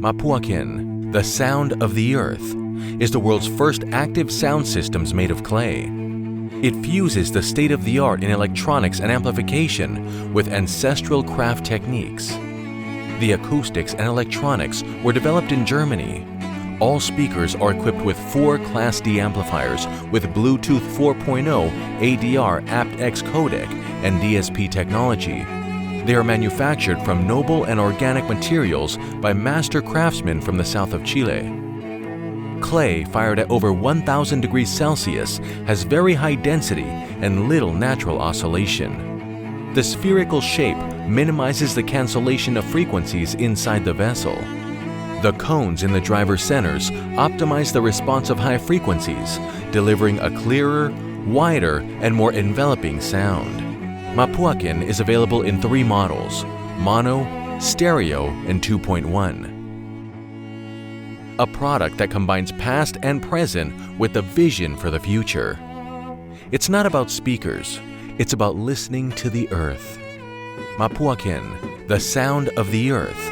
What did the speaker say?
Mapuguaquén, the sound of the earth, is the world's first active sound systems made of clay. It fuses the state-of-the-art in electronics and amplification with ancestral craft techniques. The acoustics and electronics were developed in Germany. All speakers are equipped with 4 Class D amplifiers with Bluetooth 4.0 ADR aptX codec and DSP technology. They are manufactured from noble and organic materials by master craftsmen from the south of Chile. Clay fired at over 1,000 degrees Celsius has very high density and little natural oscillation. The spherical shape minimizes the cancellation of frequencies inside the vessel. The cones in the driver's centers optimize the response of high frequencies, delivering a clearer, wider, and more enveloping sound. Mapuguaquén is available in 3 models: mono, stereo, and 2.1. A product that combines past and present with a vision for the future. It's not about speakers, it's about listening to the earth. Mapuguaquén, the sound of the earth.